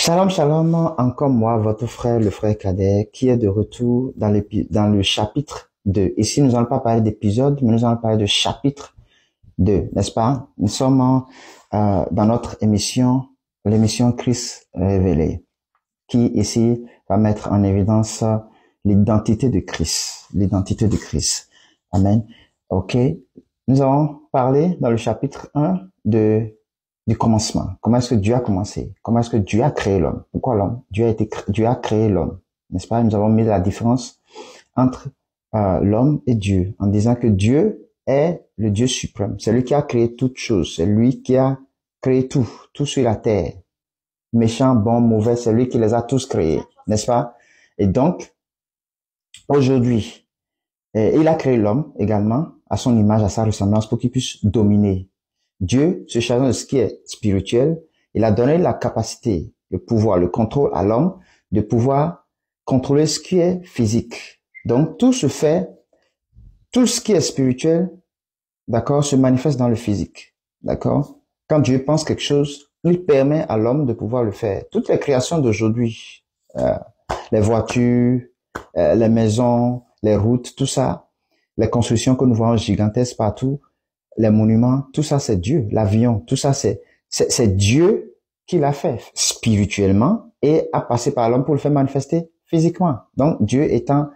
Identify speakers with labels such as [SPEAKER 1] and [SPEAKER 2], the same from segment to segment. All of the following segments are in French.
[SPEAKER 1] Shalom, shalom, encore moi, votre frère, le frère Kader, qui est de retour dans le chapitre 2. Ici, nous allons pas parler d'épisode, mais nous allons parler de chapitre 2, n'est-ce pas? Nous sommes dans notre émission, l'émission Christ révélé, qui ici va mettre en évidence l'identité de Christ, l'identité de Christ. Amen. Ok. Nous allons parler dans le chapitre 1 du commencement. Comment est-ce que Dieu a commencé? Comment est-ce que Dieu a créé l'homme? Pourquoi l'homme? Dieu a créé l'homme. N'est-ce pas? Nous avons mis la différence entre l'homme et Dieu en disant que Dieu est le Dieu suprême. C'est lui qui a créé toutes choses. C'est lui qui a créé tout sur la terre. Méchant, bon, mauvais, c'est lui qui les a tous créés. N'est-ce pas? Et donc, aujourd'hui, il a créé l'homme également à son image, à sa ressemblance pour qu'il puisse dominer. Dieu, se chargeant de ce qui est spirituel, il a donné la capacité, le pouvoir, le contrôle à l'homme de pouvoir contrôler ce qui est physique. Donc, tout ce qui est spirituel, d'accord, se manifeste dans le physique, d'accord? Quand Dieu pense quelque chose, il permet à l'homme de pouvoir le faire. Toutes les créations d'aujourd'hui, les voitures, les maisons, les routes, tout ça, les constructions que nous voyons gigantesques partout, les monuments, tout ça c'est Dieu. L'avion, tout ça c'est Dieu qui l'a fait spirituellement et a passé par l'homme pour le faire manifester physiquement. Donc Dieu étant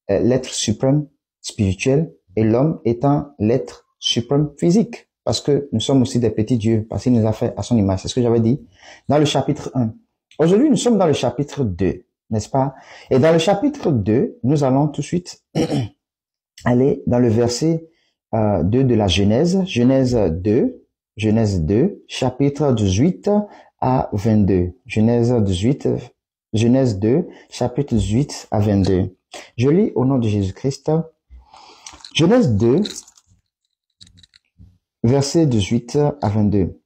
[SPEAKER 1] l'être suprême spirituel et l'homme étant l'être suprême physique. Parce que nous sommes aussi des petits dieux, parce qu'il nous a fait à son image. C'est ce que j'avais dit dans le chapitre 1. Aujourd'hui, nous sommes dans le chapitre 2, n'est-ce pas? Et dans le chapitre 2, nous allons tout de suite aller dans le verset 2 de la Genèse, Genèse 2, chapitre 18 à 22. Genèse 2, chapitre 18 à 22. Je lis au nom de Jésus-Christ. Genèse 2, verset 18 à 22.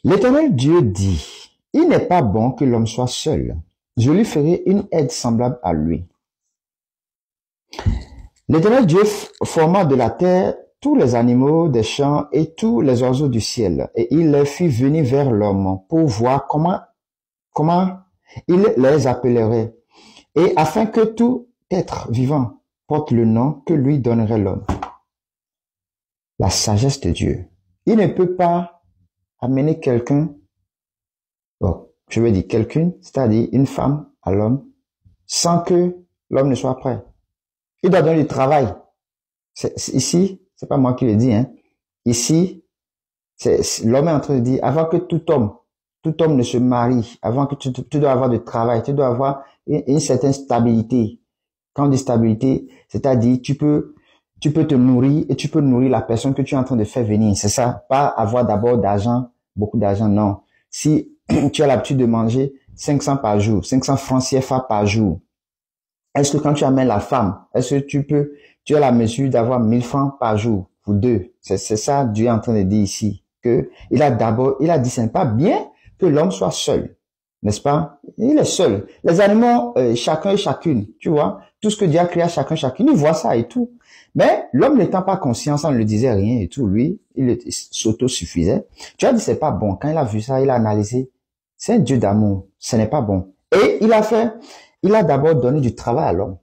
[SPEAKER 1] L'Éternel Dieu dit, « Il n'est pas bon que l'homme soit seul. Je lui ferai une aide semblable à lui. » L'Éternel Dieu forma de la terre tous les animaux des champs et tous les oiseaux du ciel, et il les fit venir vers l'homme pour voir comment il les appellerait, et afin que tout être vivant porte le nom que lui donnerait l'homme. La sagesse de Dieu. Il ne peut pas amener quelqu'un, je veux dire quelqu'un, c'est-à-dire une femme à l'homme, sans que l'homme ne soit prêt. Il doit donner du travail. Ici, c'est pas moi qui le dis, hein. Ici, l'homme est en train de dire, avant que tout homme ne se marie, avant que tu dois avoir du travail, tu dois avoir une certaine stabilité. Quand on dit stabilité, c'est-à-dire, tu peux te nourrir et tu peux nourrir la personne que tu es en train de faire venir. C'est ça. Pas avoir d'abord d'argent, beaucoup d'argent, non. Si tu as l'habitude de manger 500 par jour, 500 francs CFA par jour, est-ce que quand tu amènes la femme, est-ce que tu as la mesure d'avoir 1000 francs par jour pour deux? C'est ça Dieu est en train de dire ici. Il a dit, ce n'est pas bien que l'homme soit seul. N'est-ce pas? Il est seul. Les animaux, chacun et chacune, tu vois, tout ce que Dieu a créé à chacune, il voit ça et tout. Mais l'homme n'étant pas conscient, ça ne lui disait rien et tout, lui, il s'autosuffisait. Tu as dit, c'est pas bon. Quand il a vu ça, il a analysé. C'est un Dieu d'amour. Ce n'est pas bon. Et il a d'abord donné du travail à l'homme.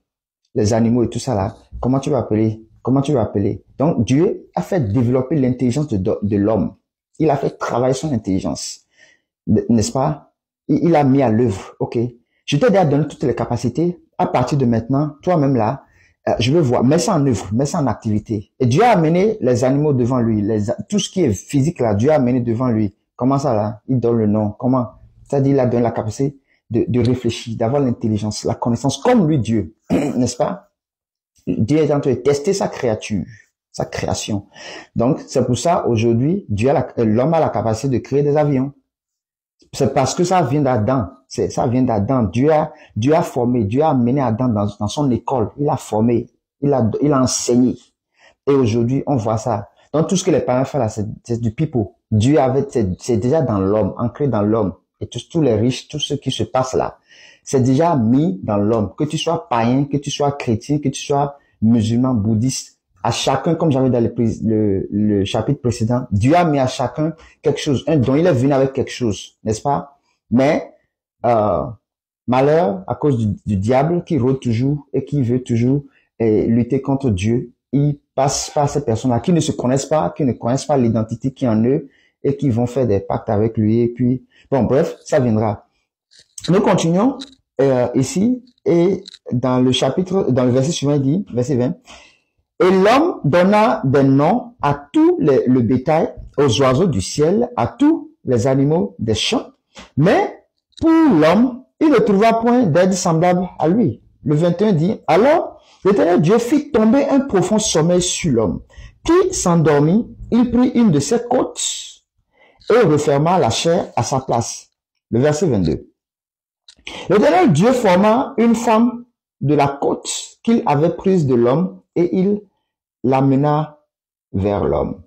[SPEAKER 1] Les animaux et tout ça là. Comment tu vas appeler? Donc, Dieu a fait développer l'intelligence de l'homme. Il a fait travailler son intelligence. N'est-ce pas? Il a mis à l'œuvre. Ok. Je t'ai déjà donné toutes les capacités. À partir de maintenant, toi-même là, je veux voir. Mets ça en œuvre. Mets ça en activité. Et Dieu a amené les animaux devant lui. Tout ce qui est physique là, Dieu a amené devant lui. Comment ça là? Il donne le nom. Comment? C'est-à-dire, il a donné la capacité de réfléchir, d'avoir l'intelligence, la connaissance, comme lui, Dieu. N'est-ce pas? Dieu est en train de tester sa création. Donc, c'est pour ça, aujourd'hui, l'homme a la capacité de créer des avions. C'est parce que ça vient d'Adam. Ça vient d'Adam. Dieu a formé, Dieu a amené Adam dans son école. Il a formé, il a enseigné. Et aujourd'hui, on voit ça. Donc, tout ce que les parents font là, c'est du pipeau. C'est déjà dans l'homme, ancré dans l'homme. Et tous les riches, tout ce qui se passe là, c'est déjà mis dans l'homme. Que tu sois païen, que tu sois chrétien, que tu sois musulman, bouddhiste, à chacun, comme j'avais dans le chapitre précédent, Dieu a mis à chacun quelque chose, un don. Il est venu avec quelque chose, n'est-ce pas? Mais malheur à cause du diable qui rôde toujours et qui veut toujours lutter contre Dieu. Il passe par ces personnes-là qui ne se connaissent pas, qui ne connaissent pas l'identité qui est en eux et qui vont faire des pactes avec lui. Et puis, bon, bref, ça viendra. Nous continuons ici et dans le verset suivant, il dit, verset 20, et l'homme donna des noms à tout le bétail, aux oiseaux du ciel, à tous les animaux des champs, mais pour l'homme, il ne trouva point d'aide semblable à lui. Le 21 dit, alors l'Éternel Dieu fit tomber un profond sommeil sur l'homme, qui s'endormit, il prit une de ses côtes et referma la chair à sa place. Le verset 22. L'Éternel Dieu forma une femme de la côte qu'il avait prise de l'homme et il l'amena vers l'homme.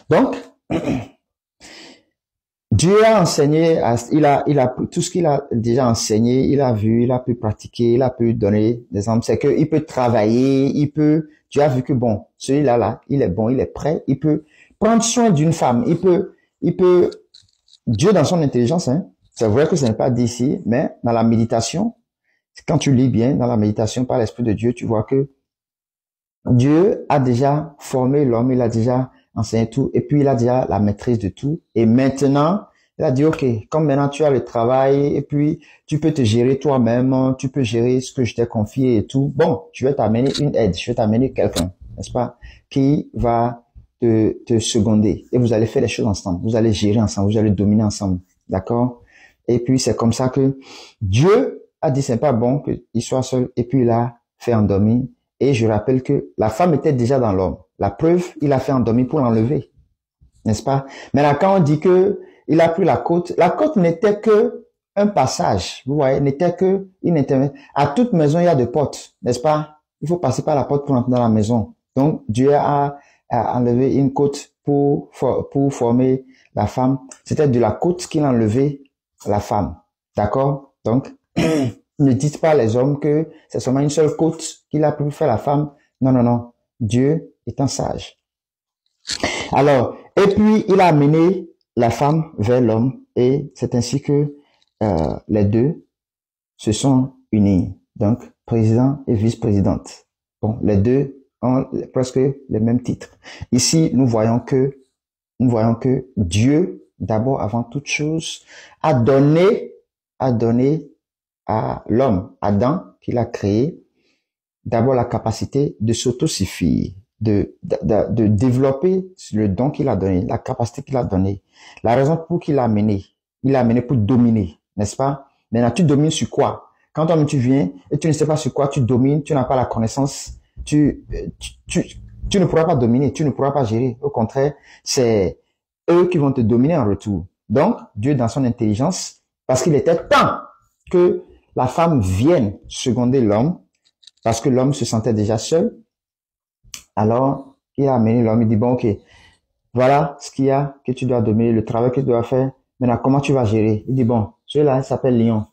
[SPEAKER 1] Donc, Dieu a enseigné, il a tout ce qu'il a déjà enseigné, il a vu, il a pu pratiquer, il a pu donner des exemples. C'est qu'il peut travailler, tu as vu que bon, celui-là, il est bon, il est prêt, il peut prendre soin d'une femme, Dieu dans son intelligence, hein, c'est vrai que ce n'est pas dit ici, mais dans la méditation, quand tu lis bien, dans la méditation par l'Esprit de Dieu, tu vois que Dieu a déjà formé l'homme, il a déjà enseigné tout, et puis il a déjà la maîtrise de tout. Et maintenant, il a dit, OK, comme maintenant tu as le travail, et puis tu peux te gérer toi-même, tu peux gérer ce que je t'ai confié et tout. Bon, je vais t'amener une aide, je vais t'amener quelqu'un, n'est-ce pas, qui va te seconder. Et vous allez faire les choses ensemble, vous allez gérer ensemble, vous allez dominer ensemble, d'accord? Et puis c'est comme ça que Dieu a dit, c'est pas bon qu'il soit seul, et puis il a fait endormir. Et je rappelle que la femme était déjà dans l'homme. La preuve, il a fait endormir pour l'enlever. N'est-ce pas? Maintenant, quand on dit que il a pris la côte n'était que un passage. Vous voyez, à toute maison, il y a des portes. N'est-ce pas? Il faut passer par la porte pour entrer dans la maison. Donc, Dieu a enlevé une côte pour former la femme. C'était de la côte qu'il a enlevé la femme. D'accord? Donc, ne dites pas les hommes que c'est seulement une seule côte qu'il a pu faire la femme. Non, non, non. Dieu est un sage. Alors, et puis il a amené la femme vers l'homme et c'est ainsi que les deux se sont unis. Donc, président et vice-présidente. Bon, les deux ont presque les mêmes titres. Ici, nous voyons que Dieu, d'abord, avant toute chose, a donné à l'homme, Adam, qu'il a créé, d'abord la capacité de s'autosuffire, de développer le don qu'il a donné, la capacité qu'il a donnée, la raison pour qu'il l'a amené. Il l'a amené pour dominer, n'est-ce pas? Maintenant, tu domines sur quoi? Quand toi-même tu viens et tu ne sais pas sur quoi tu domines, tu n'as pas la connaissance, tu ne pourras pas dominer, tu ne pourras pas gérer. Au contraire, c'est eux qui vont te dominer en retour. Donc, Dieu, dans son intelligence, parce qu'il était temps que la femme vienne seconder l'homme, parce que l'homme se sentait déjà seul. Alors, il a amené l'homme, il dit, bon, ok, voilà ce qu'il y a que tu dois dominer, le travail que tu dois faire. Maintenant, comment tu vas gérer? Il dit, bon, celui-là, il s'appelle Lion.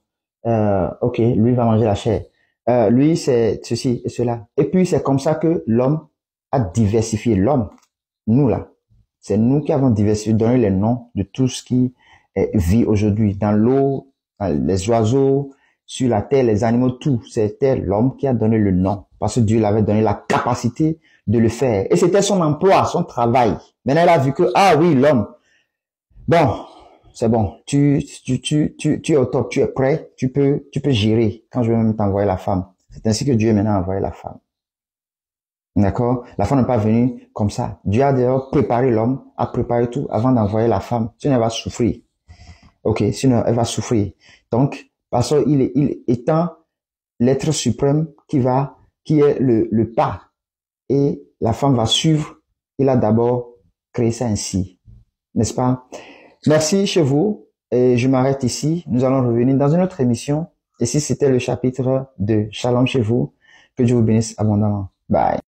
[SPEAKER 1] Ok, lui va manger la chair. Lui, c'est ceci et cela. Et puis, c'est comme ça que l'homme a diversifié. L'homme, nous là, c'est nous qui avons diversifié, donné les noms de tout ce qui vit aujourd'hui. Dans l'eau, les oiseaux, sur la terre, les animaux, tout. C'était l'homme qui a donné le nom. Parce que Dieu l'avait donné la capacité de le faire. Et c'était son emploi, son travail. Maintenant, il a vu que, ah oui, l'homme, bon, c'est bon. Tu es au top, tu es prêt, tu peux gérer quand je vais même t'envoyer la femme. C'est ainsi que Dieu a maintenant envoyé la femme. D'accord? La femme n'est pas venue comme ça. Dieu a déjà préparé l'homme, a préparé tout avant d'envoyer la femme. Sinon, elle va souffrir. Ok, sinon, elle va souffrir. Donc, parce qu'il étant l'être suprême qui est le pas. Et la femme va suivre. Il a d'abord créé ça ainsi. N'est-ce pas? Merci chez vous. Et je m'arrête ici. Nous allons revenir dans une autre émission. Et si c'était le chapitre de Shalom chez vous, que Dieu vous bénisse abondamment. Bye.